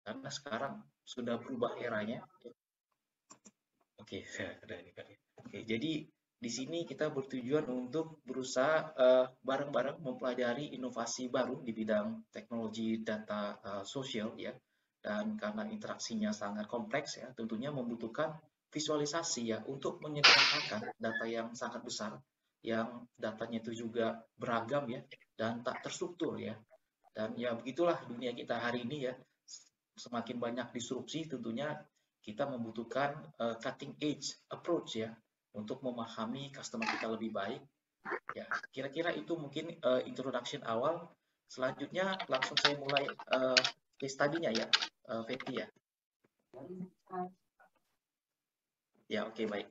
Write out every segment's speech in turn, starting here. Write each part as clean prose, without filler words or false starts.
karena sekarang sudah berubah eranya. Oke, Oke, jadi di sini kita bertujuan untuk berusaha bareng-bareng mempelajari inovasi baru di bidang teknologi data sosial ya. Dan karena interaksinya sangat kompleks ya, tentunya membutuhkan visualisasi ya untuk menyederhanakan data yang sangat besar, yang datanya itu juga beragam ya dan tak terstruktur ya. Dan ya begitulah dunia kita hari ini ya. Semakin banyak disrupsi tentunya kita membutuhkan cutting edge approach ya untuk memahami customer kita lebih baik. Ya, kira-kira itu mungkin introduction awal. Selanjutnya langsung saya mulai case study-nya ya, Fetty ya. Ya, oke baik.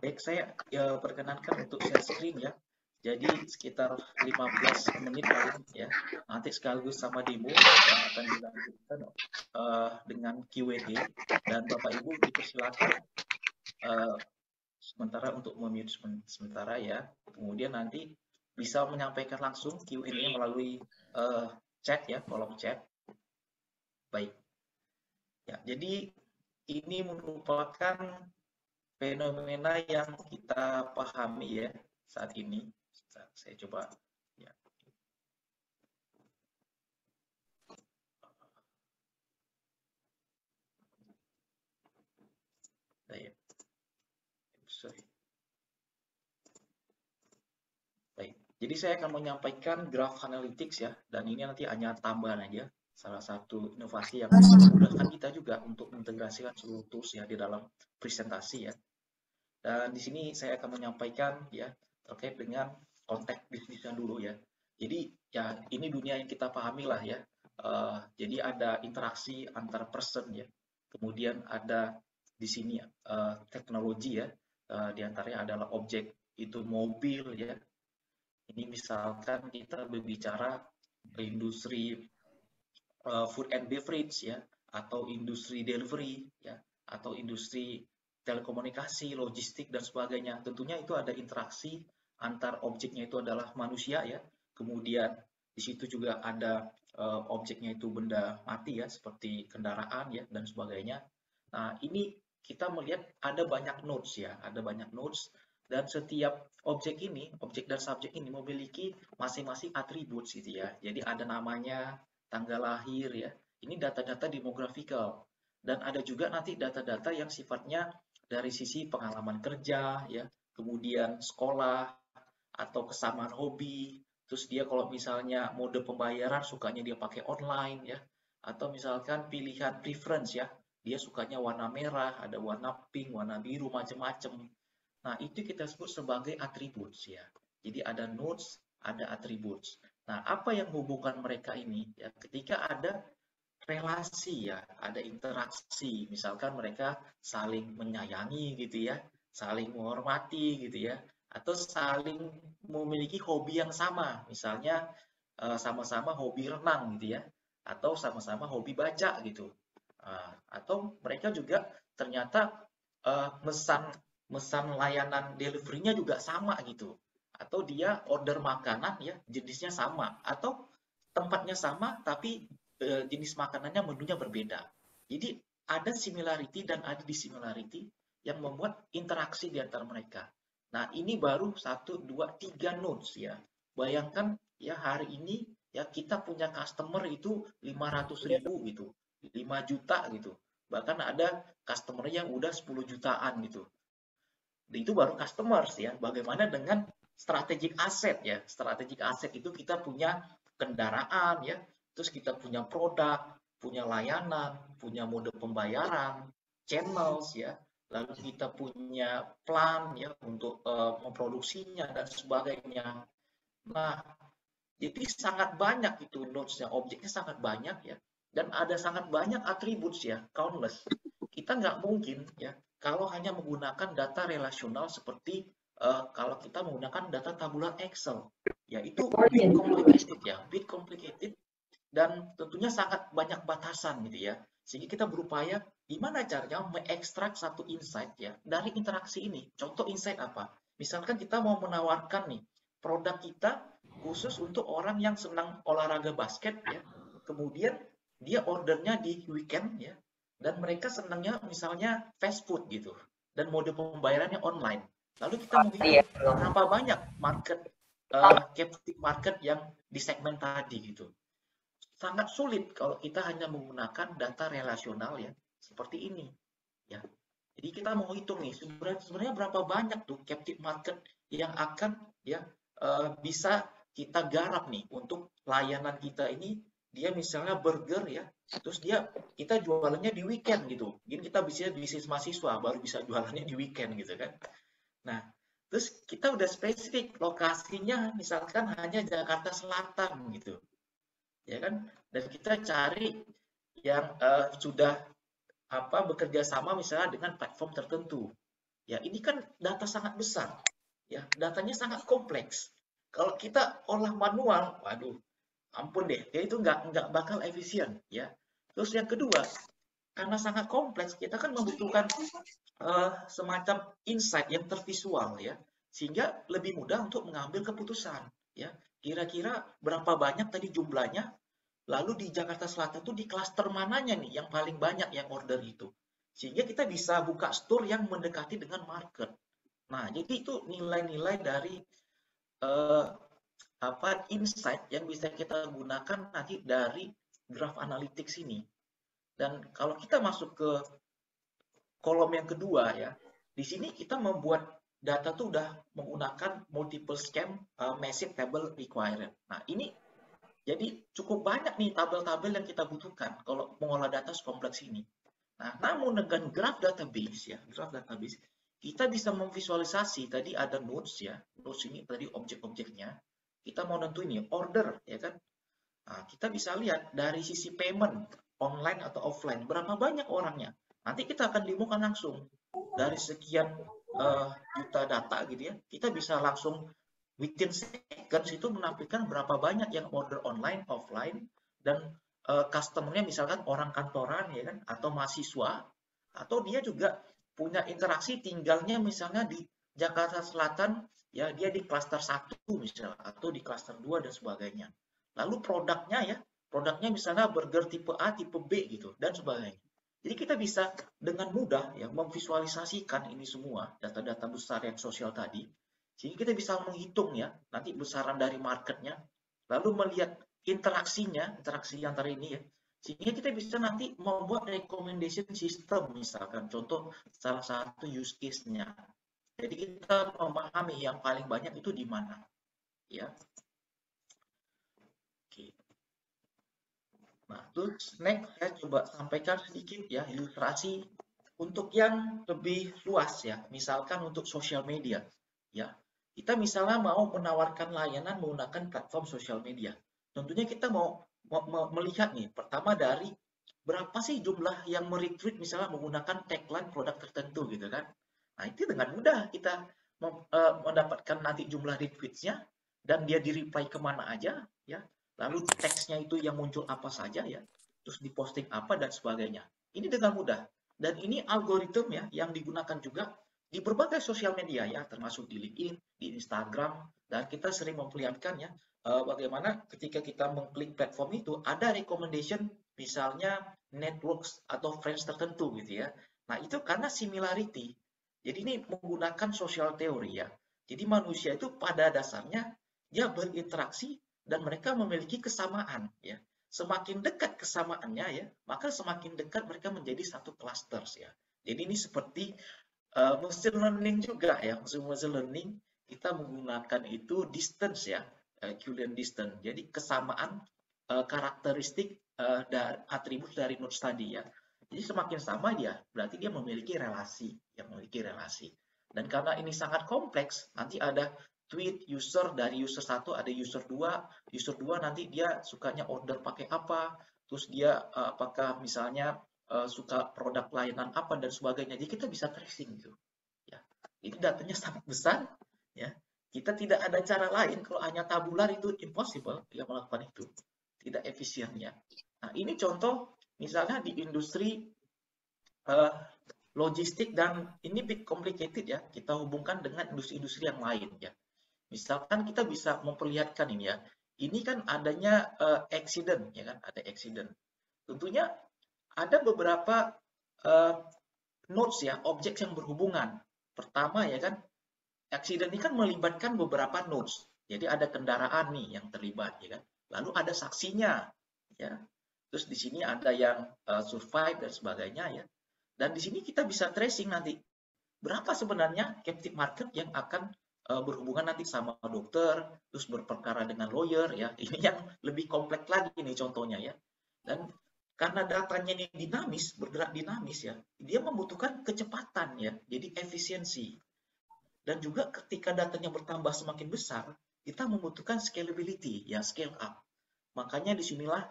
Baik, saya perkenankan untuk share screen ya. Jadi sekitar 15 menit paling ya. Nanti sekaligus sama demo yang akan dilanjutkan dengan Q&A dan Bapak Ibu dipersilakan sementara untuk memute sementara ya. Kemudian nanti bisa menyampaikan langsung Q&A melalui chat ya, kolom chat. Baik. Ya, jadi ini merupakan fenomena yang kita pahami ya saat ini. Saya coba ya. Sorry. Baik. Jadi saya akan menyampaikan graph analytics ya, dan ini nanti hanya tambahan aja. Salah satu inovasi yang bisa memudahkan kita juga untuk mengintegrasikan seluruh tools ya di dalam presentasi ya. Dan di sini saya akan menyampaikan ya terkait dengan konteks bisnisnya dulu ya. Jadi ya ini dunia yang kita pahami lah ya. Jadi ada interaksi antar person ya. Kemudian ada di sini teknologi ya. Di antaranya adalah objek itu mobil ya. Ini misalkan kita berbicara industri food and beverage ya, atau industri delivery ya, atau industri telekomunikasi, logistik dan sebagainya. Tentunya itu ada interaksi antar objeknya itu adalah manusia ya. Kemudian di situ juga ada objeknya itu benda mati ya, seperti kendaraan ya dan sebagainya. Nah, ini kita melihat ada banyak nodes ya, ada banyak nodes dan setiap objek ini, objek dan subjek ini memiliki masing-masing atribut gitu ya. Jadi ada namanya, tanggal lahir ya. Ini data-data demografikal. Dan ada juga nanti data-data yang sifatnya dari sisi pengalaman kerja ya, kemudian sekolah atau kesamaan hobi. Terus dia kalau misalnya mode pembayaran sukanya dia pakai online ya, atau misalkan pilihan preference ya, dia sukanya warna merah, ada warna pink, warna biru, macam-macam. Nah, itu kita sebut sebagai attributes ya. Jadi ada nodes, ada attributes. Nah, apa yang hubungkan mereka ini? Ya, ketika ada relasi ya, ada interaksi. Misalkan mereka saling menyayangi gitu ya, saling menghormati gitu ya, atau saling memiliki hobi yang sama. Misalnya sama-sama hobi renang gitu ya, atau sama-sama hobi baca gitu. Atau mereka juga ternyata mesan mesan layanan delivery-nya juga sama gitu. Atau dia order makanan ya jenisnya sama atau tempatnya sama tapi jenis makanannya menunya berbeda. Jadi ada similarity dan ada dissimilarity yang membuat interaksi di antara mereka. Nah, ini baru 1, 2, 3 nodes ya. Bayangkan ya hari ini ya kita punya customer itu 500.000 gitu, 5 juta gitu. Bahkan ada customer yang udah 10 jutaan gitu. Itu baru customers ya. Bagaimana dengan strategic asset ya? Strategic asset itu kita punya kendaraan ya, terus kita punya produk, punya layanan, punya mode pembayaran, channels ya, lalu kita punya plan ya untuk memproduksinya dan sebagainya. Nah, jadi sangat banyak itu nodes-nya, objeknya sangat banyak ya, dan ada sangat banyak atribut ya, countless. Kita nggak mungkin ya kalau hanya menggunakan data relasional seperti kalau kita menggunakan data tabular Excel, ya itu bit complicated dan tentunya sangat banyak batasan gitu ya. Sehingga kita berupaya gimana caranya mengekstrak satu insight ya dari interaksi ini. Contoh insight apa? Misalkan kita mau menawarkan nih produk kita khusus untuk orang yang senang olahraga basket ya. Kemudian dia ordernya di weekend ya, dan mereka senangnya misalnya fast food gitu, dan mode pembayarannya online. Lalu kita mau Iya, hitung berapa banyak market captive market yang di segmen tadi gitu. Sangat sulit kalau kita hanya menggunakan data relasional ya, seperti ini ya. Jadi kita mau hitung nih sebenarnya berapa banyak tuh captive market yang akan ya bisa kita garap nih untuk layanan kita ini. Dia misalnya burger ya, terus kita jualannya di weekend gitu. Mungkin kita bisa bisnis mahasiswa baru bisa jualannya di weekend gitu kan. Nah, terus kita udah spesifik lokasinya misalkan hanya Jakarta Selatan gitu. Ya kan? Dan kita cari yang sudah bekerja sama misalnya dengan platform tertentu. Ya, ini kan data sangat besar. Ya, datanya sangat kompleks. Kalau kita olah manual, waduh, ampun deh, dia itu nggak bakal efisien. Ya. Terus yang kedua, karena sangat kompleks, kita kan membutuhkan semacam insight yang tervisual ya, sehingga lebih mudah untuk mengambil keputusan. Ya, kira-kira berapa banyak tadi jumlahnya, lalu di Jakarta Selatan tuh di klaster mananya nih yang paling banyak yang order itu, sehingga kita bisa buka store yang mendekati dengan market. Nah, jadi itu nilai-nilai dari eh, insight yang bisa kita gunakan nanti dari graph analytics ini. Dan kalau kita masuk ke kolom yang kedua ya, di sini kita membuat data tuh udah menggunakan multiple scan massive table required. Nah, ini jadi cukup banyak nih tabel-tabel yang kita butuhkan kalau mengolah data sekompleks ini. Nah, namun dengan graph database ya, graph database, kita bisa memvisualisasi tadi ada nodes ya, nodes ini tadi objek-objeknya. Kita mau nentuin nih order ya kan. Nah, kita bisa lihat dari sisi payment online atau offline berapa banyak orangnya. Nanti kita akan demokan langsung dari sekian juta data gitu ya. Kita bisa langsung within seconds itu menampilkan berapa banyak yang order online, offline, dan customer-nya misalkan orang kantoran ya kan, atau mahasiswa, atau dia juga punya interaksi tinggalnya misalnya di Jakarta Selatan, ya dia di klaster 1 misalnya, atau di klaster 2 dan sebagainya. Lalu produknya misalnya burger tipe A, tipe B gitu, dan sebagainya. Jadi kita bisa dengan mudah ya memvisualisasikan ini semua data-data besar yang sosial tadi, sehingga kita bisa menghitung ya nanti besaran dari marketnya, lalu melihat interaksi antara ini ya, sehingga kita bisa nanti membuat recommendation system misalkan contoh salah satu use case-nya. Jadi kita memahami yang paling banyak itu di mana ya. Oke. Nah, terus next saya coba sampaikan sedikit ya ilustrasi untuk yang lebih luas ya, misalkan untuk social media ya. Kita misalnya mau menawarkan layanan menggunakan platform sosial media. Tentunya kita mau melihat nih, pertama dari berapa sih jumlah yang meretweet misalnya menggunakan tagline produk tertentu gitu kan. Nah, itu dengan mudah kita mendapatkan nanti jumlah retweetsnya dan dia di-reply kemana aja ya. Lalu teksnya itu yang muncul apa saja ya, terus diposting apa dan sebagainya. Ini dengan mudah. Dan ini algoritma ya yang digunakan juga di berbagai sosial media ya, termasuk di LinkedIn, di Instagram, dan kita sering memperlihatkan ya bagaimana ketika kita mengklik platform itu ada recommendation misalnya networks atau friends tertentu gitu ya. Nah, itu karena similarity. Jadi ini menggunakan social teori ya. Jadi manusia itu pada dasarnya dia berinteraksi dan mereka memiliki kesamaan ya. Semakin dekat kesamaannya ya, maka semakin dekat mereka menjadi satu cluster ya. Jadi ini seperti machine learning juga ya. Machine learning kita menggunakan itu distance ya, Euclidean distance. Jadi kesamaan karakteristik dari atribut dari nodes tadi ya. Jadi semakin sama dia, berarti dia memiliki relasi, Dan karena ini sangat kompleks, nanti ada tweet user dari user 1, ada user 2 nanti dia sukanya order pakai apa, terus dia apakah misalnya suka produk layanan apa dan sebagainya. Jadi kita bisa tracing gitu. Ya. Jadi datanya sangat besar ya. Kita tidak ada cara lain kalau hanya tabular itu impossible ya melakukan itu. Tidak efisiennya. Nah, ini contoh misalnya di industri logistik dan ini big complicated ya. Kita hubungkan dengan industri-industri yang lain ya. Misalkan kita bisa memperlihatkan ini ya. Ini kan adanya accident ya kan, ada accident. tentunya ada beberapa nodes ya, objek yang berhubungan. Pertama ya kan, accident ini kan melibatkan beberapa nodes. Jadi ada kendaraan nih yang terlibat ya kan. Lalu ada saksinya ya. Terus di sini ada yang survive dan sebagainya ya. Dan di sini kita bisa tracing nanti berapa sebenarnya captive market yang akan berhubungan nanti sama dokter, terus berperkara dengan lawyer ya. Ini yang lebih kompleks lagi nih contohnya ya. Dan karena datanya ini dinamis, bergerak dinamis ya, dia membutuhkan kecepatan ya, jadi efisiensi. Dan juga ketika datanya bertambah semakin besar, kita membutuhkan scalability ya, scale up. Makanya disinilah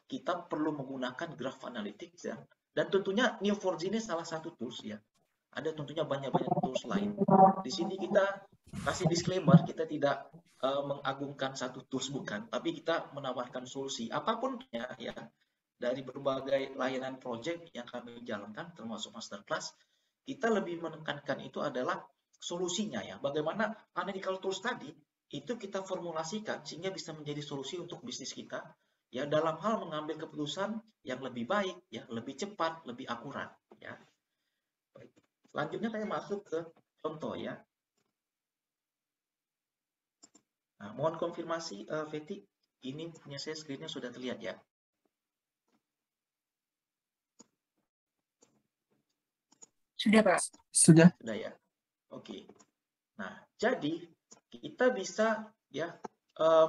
kita perlu menggunakan graph analytics ya. Dan tentunya Neo4j ini salah satu tools ya. Ada tentunya banyak-banyak tools lain. Di sini kita kasih disclaimer, kita tidak mengagungkan satu tools bukan, tapi kita menawarkan solusi apapun ya dari berbagai layanan project yang kami jalankan termasuk masterclass. Kita lebih menekankan itu adalah solusinya ya. Bagaimana analytical tools tadi itu kita formulasikan sehingga bisa menjadi solusi untuk bisnis kita ya dalam hal mengambil keputusan yang lebih baik ya, lebih cepat, lebih akurat ya. Baik. Selanjutnya saya masuk ke contoh ya. Nah, mohon konfirmasi Feti, ini punya saya screen-nya sudah terlihat ya. Sudah, Pak. Sudah. Sudah ya. Oke. Nah, jadi kita bisa ya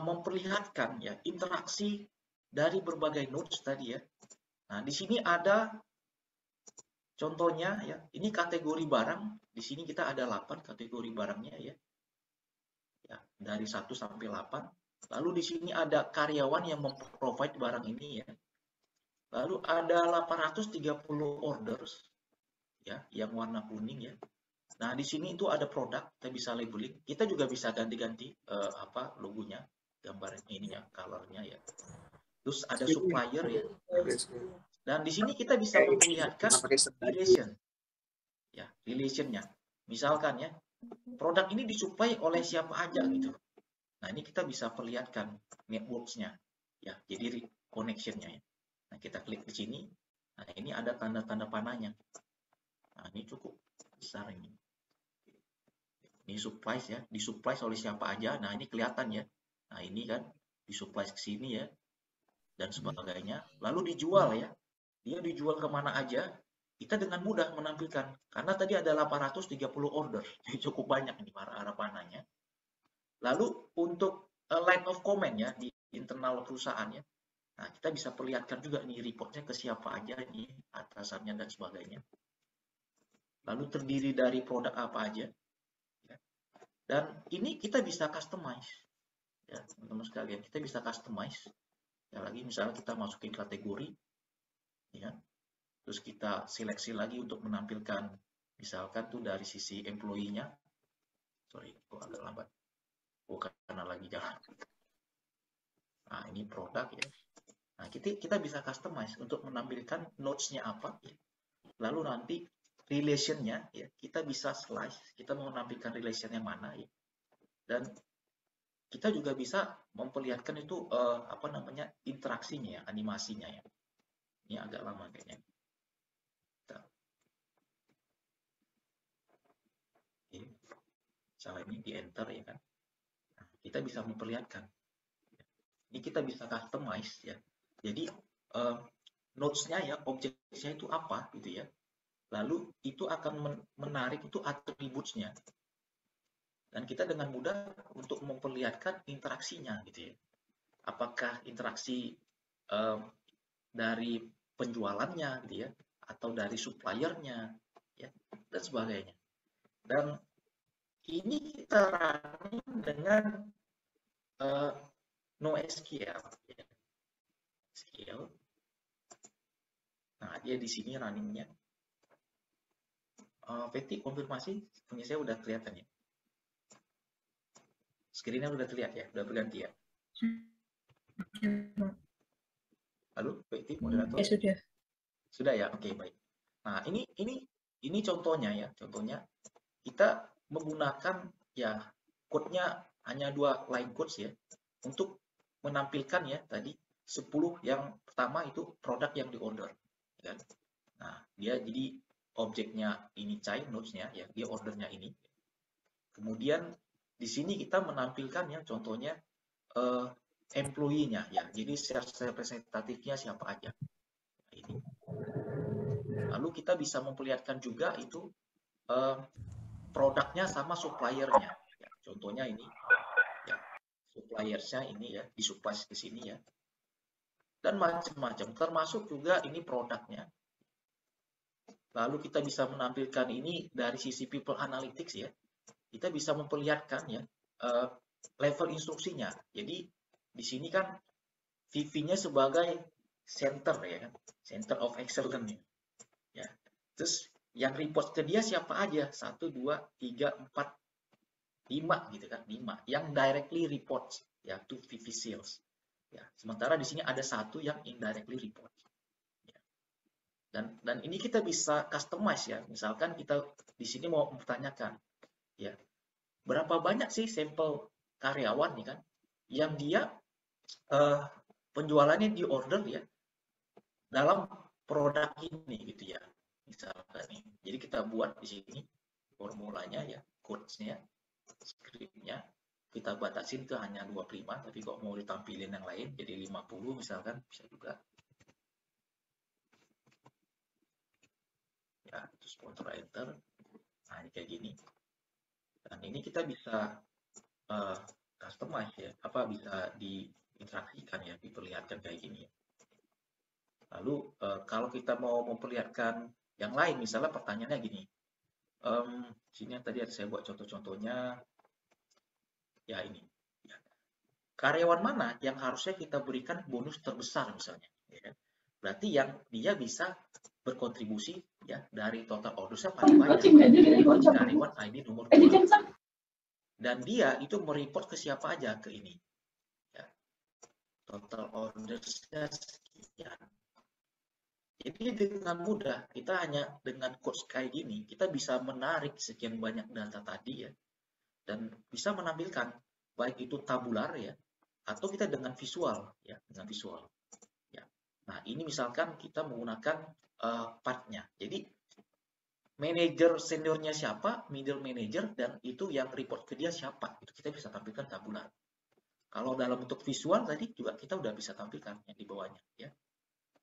memperlihatkan ya interaksi dari berbagai nodes tadi ya. Nah, di sini ada contohnya ya. Ini kategori barang. Di sini kita ada 8 kategori barangnya ya. Ya, dari 1 sampai 8. Lalu di sini ada karyawan yang memprovide barang ini ya. Lalu ada 830 orders ya, yang warna kuning ya. Nah, di sini itu ada produk, kita bisa labeling. Kita juga bisa ganti-ganti logonya, gambarnya ini ya, colornya ya. Terus ada supplier ya. Nah, dan di sini kita bisa memperlihatkan relation. Ya, relationnya. Misalkan ya, produk ini disuplai oleh siapa aja gitu. Nah, ini kita bisa perlihatkan networks-nya. Ya, jadi connection-nya ya. Nah, kita klik di sini. Nah, ini ada tanda-tanda panahnya. Nah, ini cukup besar ini. Ini supply ya, disupply oleh siapa aja. Nah, ini kelihatan ya. Nah, ini kan disupply ke sini ya. Dan sebagainya. Lalu dijual ya. Dia dijual kemana aja. Kita dengan mudah menampilkan. Karena tadi ada 830 order. Jadi cukup banyak nih arah panahnya. Lalu untuk line of comment ya di internal perusahaan ya. Nah, kita bisa perlihatkan juga nih reportnya ke siapa aja nih, atasannya dan sebagainya. Lalu terdiri dari produk apa aja. Ya. Dan ini kita bisa customize. Ya, teman-teman sekalian, kita bisa customize. Ya, lagi misalnya kita masukin kategori. Ya. Terus kita seleksi lagi untuk menampilkan, misalkan tuh dari sisi employee-nya. Sorry, kok agak lambat. Karena lagi jalan. Nah, ini produk ya. Nah, kita bisa customize untuk menampilkan notes-nya apa ya. Lalu nanti relation-nya ya, kita bisa slice, kita mau menampilkan relation yang mana ya. Dan kita juga bisa memperlihatkan itu interaksinya ya, animasinya ya. Ini agak lama kayaknya. Misalnya ini di enter ya kan. Nah, kita bisa memperlihatkan. Ini kita bisa customize ya. Jadi notes-nya ya, objeknya itu apa gitu ya. Lalu itu akan menarik itu attributes-nya. Dan kita dengan mudah untuk memperlihatkan interaksinya gitu ya. Apakah interaksi dari penjualannya gitu ya, atau dari suppliernya ya, dan sebagainya. Dan ini kita running dengan NoSQL ya. SQL. Nah, dia di sini runningnya. Feti, konfirmasi punya saya udah kelihatan ya. Screen-nya udah terlihat ya, udah berganti ya. Halo, Feti, moderator? Ya, sudah. Sudah ya, oke, baik. Nah, ini contohnya ya, contohnya kita menggunakan ya code-nya hanya 2 line codes ya untuk menampilkan ya tadi 10 yang pertama itu produk yang di order, kan? Nah, dia jadi objeknya ini child nodes-nya ya, dia ordernya ini. Kemudian di sini kita menampilkan ya contohnya employee-nya ya. Jadi sales representatifnya siapa aja. Nah, ini. Lalu kita bisa memperlihatkan juga itu produknya sama supplier-nya. Ya, contohnya ini ya, supplier-nya ini ya, disupply ke sini ya. Dan macam-macam, termasuk juga ini produknya. Lalu kita bisa menampilkan ini dari sisi people analytics ya. Kita bisa memperlihatkan ya level instruksinya. Jadi di sini kan VP-nya sebagai center ya kan, center of excellence ya. Terus yang report ke dia siapa aja? 1, 2, 3, 4, 5 gitu kan, 5 yang directly reports ya to VP sales. Ya, sementara di sini ada 1 yang indirectly report. Ya. Dan ini kita bisa customize ya. Misalkan kita di sini mau mempertanyakan ya, berapa banyak sih sampel karyawan nih kan yang dia penjualannya di order ya dalam produk ini gitu ya. Misalkan nih. Jadi kita buat di sini formulanya ya, codes-nya, script-nya kita batasin ke hanya 25, tapi kok mau ditampilin yang lain jadi 50 misalkan bisa juga. Ya, terus Ctrl Enter. Nah, ini kayak gini. Dan ini kita bisa customize ya, apa bisa diinteraksikan ya, diperlihatkan kayak gini. Lalu kalau kita mau memperlihatkan yang lain, misalnya pertanyaannya gini, sini tadi ada saya buat contoh-contohnya, ya ini, ya. Karyawan mana yang harusnya kita berikan bonus terbesar misalnya, ya. Berarti yang dia bisa berkontribusi ya dari total ordersnya paling banyak, karyawan ID nomor 2. Dan dia itu mereport ke siapa aja ke ini. Ya. Total ordersnya sekian. Jadi dengan mudah, kita hanya dengan codes kayak gini, kita bisa menarik sekian banyak data tadi ya, dan bisa menampilkan, baik itu tabular ya, atau kita dengan visual ya, dengan visual. Ya. Nah ini misalkan kita menggunakan part-nya. Jadi manajer seniornya siapa, middle manager, dan itu yang report ke dia siapa, itu kita bisa tampilkan tabular. Kalau dalam bentuk visual tadi juga kita udah bisa tampilkan yang di bawahnya ya.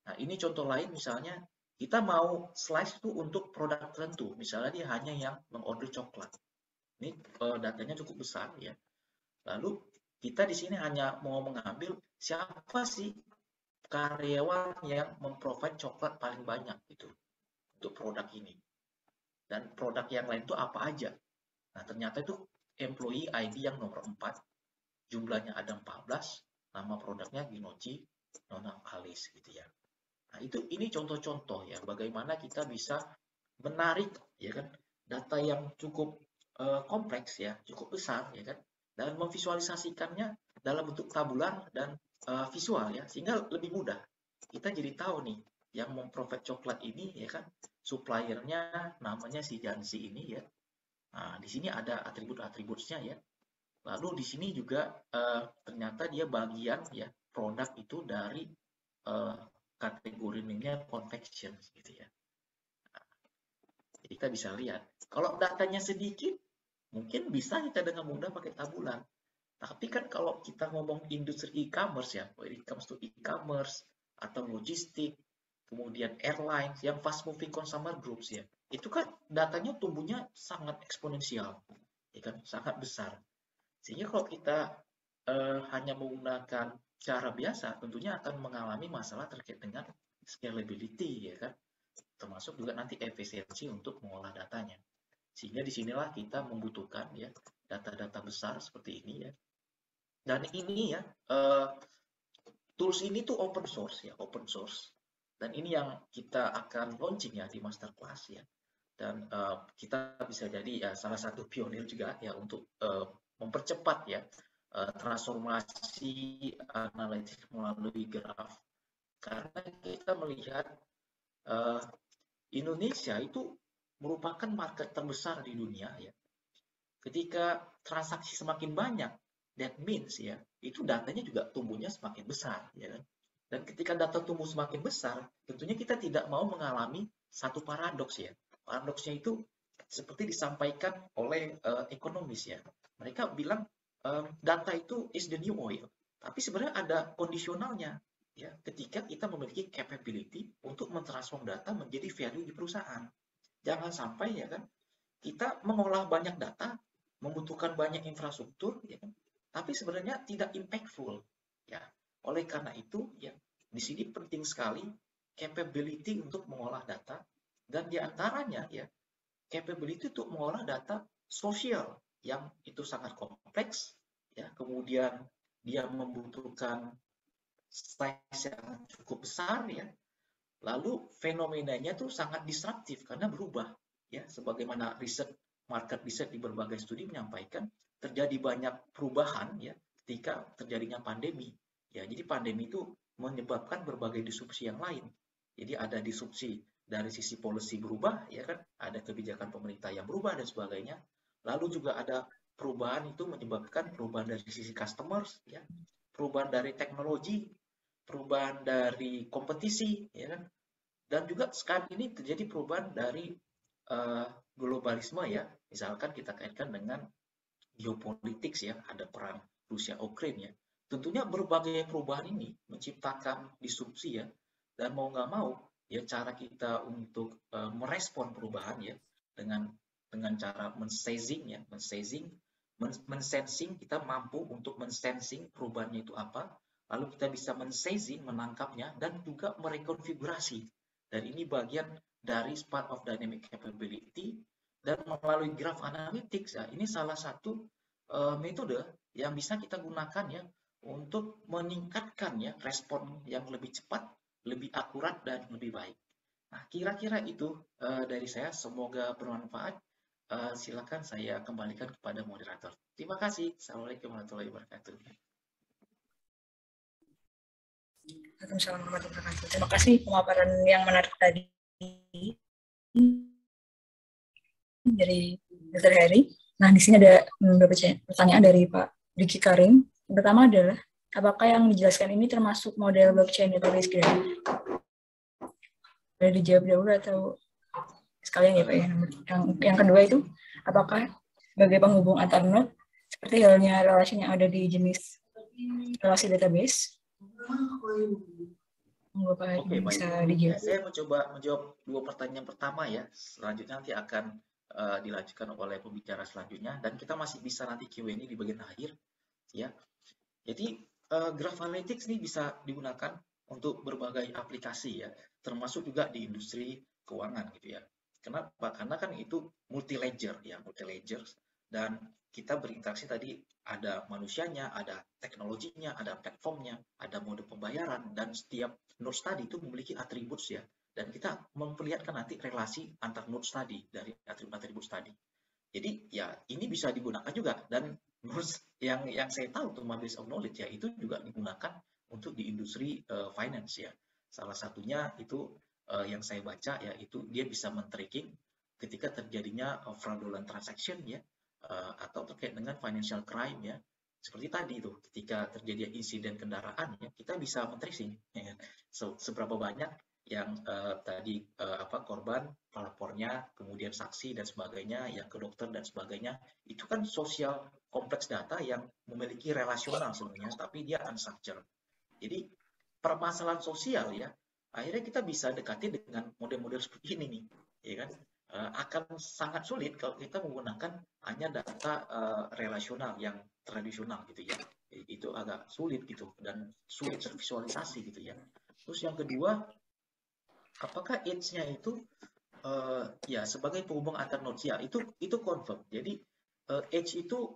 Nah, ini contoh lain misalnya kita mau slice itu untuk produk tertentu. Misalnya dia hanya yang mengorder coklat. Ini datanya cukup besar ya. Lalu kita di sini hanya mau mengambil siapa sih karyawan yang memprovide coklat paling banyak gitu untuk produk ini. Dan produk yang lain itu apa aja. Nah, ternyata itu employee ID yang nomor 4. Jumlahnya ada 14. Nama produknya Ginochi Nona Alice gitu ya. Nah, ini contoh-contoh ya bagaimana kita bisa menarik ya kan data yang cukup kompleks ya, cukup besar ya kan, dan memvisualisasikannya dalam bentuk tabular dan visual ya, sehingga lebih mudah. Kita jadi tahu nih yang memprovide coklat ini ya kan, suppliernya namanya si Jansi ini ya. Nah, di sini ada atribut-atributnya ya. Lalu di sini juga ternyata dia bagian ya produk itu dari kategori namanya confection gitu ya. Jadi kita bisa lihat. Kalau datanya sedikit, mungkin bisa kita dengan mudah pakai tabulan. Tapi kan kalau kita ngomong industri e-commerce ya, when it comes to e-commerce atau logistik, kemudian airlines yang fast moving consumer groups ya, itu kan datanya tumbuhnya sangat eksponensial, ya kan, sangat besar. Sehingga kalau kita hanya menggunakan cara biasa, tentunya akan mengalami masalah terkait dengan scalability, ya kan? Termasuk juga nanti efisiensi untuk mengolah datanya. Sehingga disinilah kita membutuhkan ya data-data besar seperti ini ya. Dan ini ya tools ini tuh open source ya, open source. Dan ini yang kita akan launching ya di masterclass ya. Dan kita bisa jadi ya salah satu pionir juga ya untuk mempercepat ya transformasi analitik melalui graf, karena kita melihat Indonesia itu merupakan market terbesar di dunia ya. Ketika transaksi semakin banyak, that means ya itu datanya juga tumbuhnya semakin besar ya kan. Dan ketika data tumbuh semakin besar, tentunya kita tidak mau mengalami satu paradoks ya. Paradoksnya itu seperti disampaikan oleh ekonomis ya. Mereka bilang data itu is the new oil. Tapi sebenarnya ada kondisionalnya ya. Ketika kita memiliki capability untuk mentransform data menjadi value di perusahaan. Jangan sampai ya kan kita mengolah banyak data, membutuhkan banyak infrastruktur ya kan. Tapi sebenarnya tidak impactful ya. Oleh karena itu ya di sini penting sekali capability untuk mengolah data dan diantaranya ya capability untuk mengolah data sosial yang itu sangat kompleks ya, kemudian dia membutuhkan size yang cukup besar ya, lalu fenomenanya tuh sangat disruptif karena berubah ya, sebagaimana market research di berbagai studi menyampaikan terjadi banyak perubahan ya ketika terjadinya pandemi ya. Jadi pandemi itu menyebabkan berbagai disrupsi yang lain. Jadi ada disrupsi dari sisi policy berubah ya kan, ada kebijakan pemerintah yang berubah dan sebagainya. Lalu juga ada perubahan itu menyebabkan perubahan dari sisi customers ya, perubahan dari teknologi, perubahan dari kompetisi ya kan. Dan juga sekarang ini terjadi perubahan dari globalisme ya. Misalkan kita kaitkan dengan geopolitik ya, ada perang Rusia Ukraina ya. Tentunya berbagai perubahan ini menciptakan disrupsi ya, dan mau nggak mau ya cara kita untuk merespon perubahan ya dengan cara mensensing ya, mensensing, kita mampu untuk mensensing perubahannya itu apa, lalu kita bisa mensensing, menangkapnya dan juga merekonfigurasi. Dan ini bagian dari part of dynamic capability. Dan melalui graph analytics ya, ini salah satu metode yang bisa kita gunakan ya untuk meningkatkan ya respon yang lebih cepat, lebih akurat dan lebih baik. Nah, kira-kira itu dari saya, semoga bermanfaat. Silakan saya kembalikan kepada moderator. Terima kasih. Assalamualaikum warahmatullahi wabarakatuh. Waalaikumsalam warahmatullahi wabarakatuh. Terima kasih pemaparan yang menarik tadi dari Dr. Heri. Nah, di sini ada beberapa pertanyaan dari Pak Diki Karim. Yang pertama adalah, apakah yang dijelaskan ini termasuk model blockchain database gradient? Boleh dijawab dahulu atau sekalian ya Pak ya. Yang kedua itu, apakah sebagai penghubung antar node, seperti halnya relasi yang ada di jenis relasi database? Oke, baik. Ya, saya mencoba menjawab dua pertanyaan pertama ya. Selanjutnya nanti akan dilanjutkan oleh pembicara selanjutnya, dan kita masih bisa nanti Q&A di bagian akhir ya. Jadi graph analytics ini bisa digunakan untuk berbagai aplikasi ya, termasuk juga di industri keuangan gitu ya. Kenapa? Karena kan itu multi ledger ya, multi ledger, dan kita berinteraksi tadi ada manusianya, ada teknologinya, ada platformnya, ada mode pembayaran, dan setiap nodes tadi itu memiliki atribut ya. Dan kita memperlihatkan nanti relasi antar nodes tadi dari atribut-atribut tadi. Jadi ya ini bisa digunakan juga, dan yang saya tahu tuh base of knowledge ya itu juga digunakan untuk di industri finance ya. Salah satunya itu yang saya baca ya, itu dia bisa men-tracking ketika terjadinya fraudulent transaction ya, atau terkait dengan financial crime ya. Seperti tadi itu ketika terjadi insiden kendaraan ya, kita bisa men-tracing ya, seberapa banyak yang tadi korban, pelapornya, kemudian saksi dan sebagainya, yang ke dokter dan sebagainya. Itu kan sosial kompleks data yang memiliki relasional sebenarnya, tapi dia unstructured. Jadi permasalahan sosial ya, akhirnya kita bisa dekati dengan model-model seperti ini nih, ya kan? Akan sangat sulit kalau kita menggunakan hanya data relasional yang tradisional gitu ya. Itu agak sulit gitu dan sulit tervisualisasi gitu ya. Terus yang kedua, apakah edge-nya itu ya sebagai penghubung antar nodes ya, itu confirm. Jadi edge itu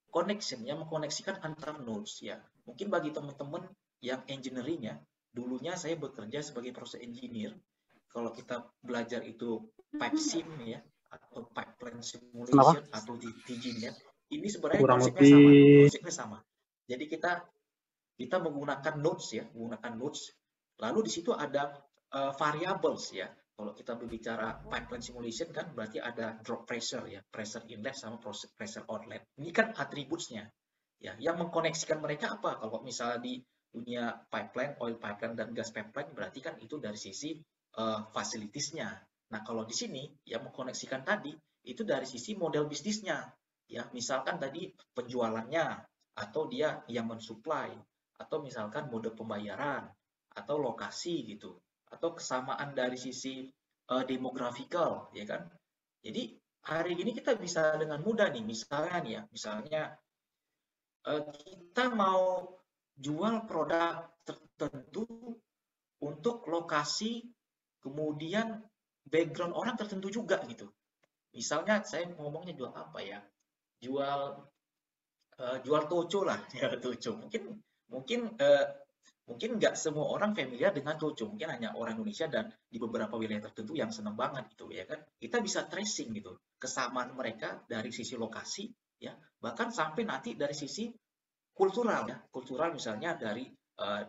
connection yang mengkoneksikan antar nodes ya. Mungkin bagi teman-teman yang engineering ya, dulunya saya bekerja sebagai process engineer. Kalau kita belajar itu pipe sim ya, atau pipeline simulation atau TGNet, ini sebenarnya konsepnya sama. Jadi kita menggunakan nodes ya, lalu di situ ada variables ya. Kalau kita berbicara pipeline simulation kan berarti ada drop pressure ya, pressure inlet sama pressure outlet. Ini kan atributnya ya. Yang mengkoneksikan mereka apa? Kalau misalnya di dunia pipeline, oil pipeline dan gas pipeline, berarti kan itu dari sisi fasilitiesnya. Nah, kalau di sini yang mengkoneksikan tadi itu dari sisi model bisnisnya. Ya, misalkan tadi penjualannya, atau dia yang mensuplai, atau misalkan mode pembayaran, atau lokasi gitu, atau kesamaan dari sisi demografikal, ya kan? Jadi hari ini kita bisa dengan mudah nih, misalnya nih ya, misalnya kita mau jual produk tertentu untuk lokasi, kemudian background orang tertentu juga gitu. Misalnya saya ngomongnya jual apa ya? Jual toco lah, ya toco. Mungkin nggak semua orang familiar dengan toco. Mungkin hanya orang Indonesia dan di beberapa wilayah tertentu yang senang banget gitu ya kan. Kita bisa tracing gitu kesamaan mereka dari sisi lokasi ya, bahkan sampai nanti dari sisi kultural ya. Kultural misalnya dari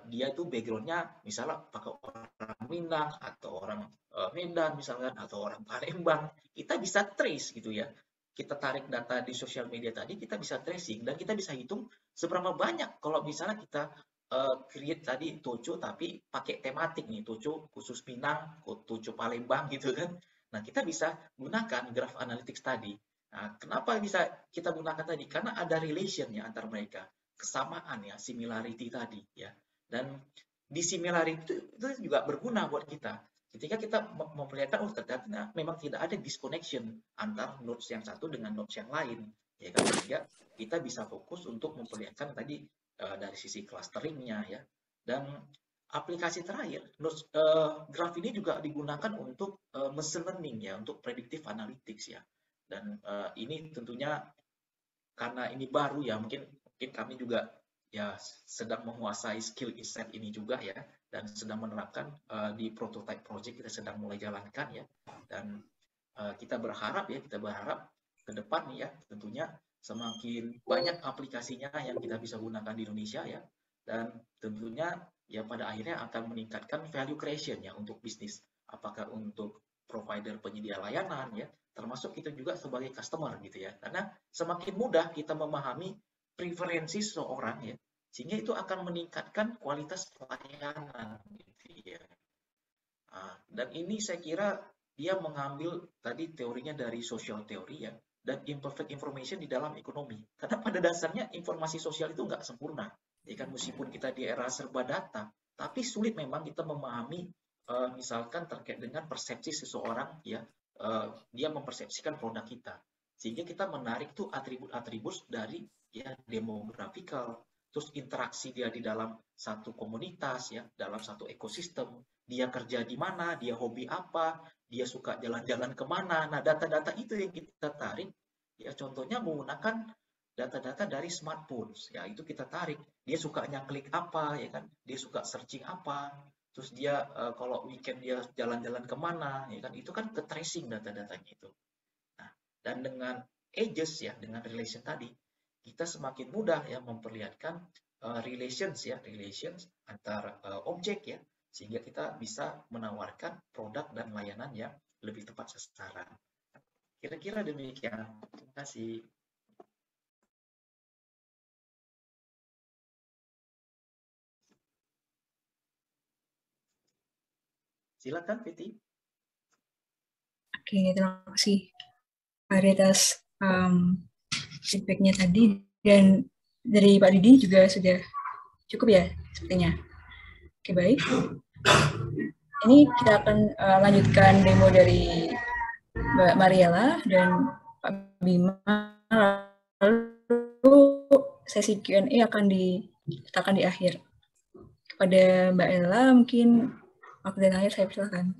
dia itu backgroundnya misalnya pakai orang Minang atau orang Medan misalkan atau orang Palembang, kita bisa trace gitu ya. Kita tarik data di sosial media tadi, kita bisa tracing dan kita bisa hitung seberapa banyak kalau misalnya kita create tadi toco tapi pakai tematik nih, toco khusus Minang, toco Palembang gitu kan. Nah, kita bisa gunakan graph analytics tadi. Nah, kenapa bisa kita gunakan tadi? Karena ada relation ya antar mereka, kesamaan ya, similarity tadi ya. Dan di similarity itu juga berguna buat kita. Ketika kita memperlihatkan, oh ternyata memang tidak ada disconnection antar nodes yang satu dengan nodes yang lain, ya kan? Sehingga kita bisa fokus untuk memperlihatkan tadi dari sisi clusteringnya ya. Dan aplikasi terakhir, graph ini juga digunakan untuk machine learning ya, untuk predictive analytics ya. Dan ini tentunya karena ini baru ya, mungkin kami juga ya sedang menguasai skill insight ini juga ya, dan sedang menerapkan di prototype project kita sedang mulai jalankan ya. Dan kita berharap ke depan ya tentunya semakin banyak aplikasinya yang kita bisa gunakan di Indonesia ya, dan tentunya ya pada akhirnya akan meningkatkan value creation ya untuk bisnis, apakah untuk provider penyedia layanan ya, termasuk kita juga sebagai customer gitu ya, karena semakin mudah kita memahami preferensi seseorang ya, sehingga itu akan meningkatkan kualitas pelayanan gitu ya. Dan ini saya kira dia mengambil tadi teorinya dari social teori ya, dan imperfect information di dalam ekonomi. Karena pada dasarnya informasi sosial itu nggak sempurna. Ya kan, meskipun kita di era serba data, tapi sulit memang kita memahami misalkan terkait dengan persepsi seseorang ya, dia mempersepsikan produk kita. Sehingga kita menarik tuh atribut-atribut dari ya demografikal, terus interaksi dia di dalam satu komunitas ya, dalam satu ekosistem, dia kerja di mana, dia hobi apa, dia suka jalan-jalan kemana. Nah, data-data itu yang kita tarik, ya contohnya menggunakan data-data dari smartphone, ya itu kita tarik. Dia sukanya klik apa, ya kan? Dia suka searching apa, terus dia kalau weekend dia jalan-jalan kemana, ya kan? Itu kan ke tracing data-datanya itu. Nah, dan dengan edges ya, dengan relation tadi, kita semakin mudah ya memperlihatkan relations antar objek ya, sehingga kita bisa menawarkan produk dan layanan yang lebih tepat sasaran. Kira-kira demikian. Terima kasih. Silakan, Peti. Oke, terima kasih atas feedback-nya tadi, dan dari Pak Didi juga sudah cukup ya sepertinya. Oke, baik. Ini kita akan lanjutkan demo dari Mbak Mariela dan Pak Bima. Lalu sesi Q&A akan diletakkan di akhir. Kepada Mbak Ella, mungkin waktu dan akhir saya persilakan.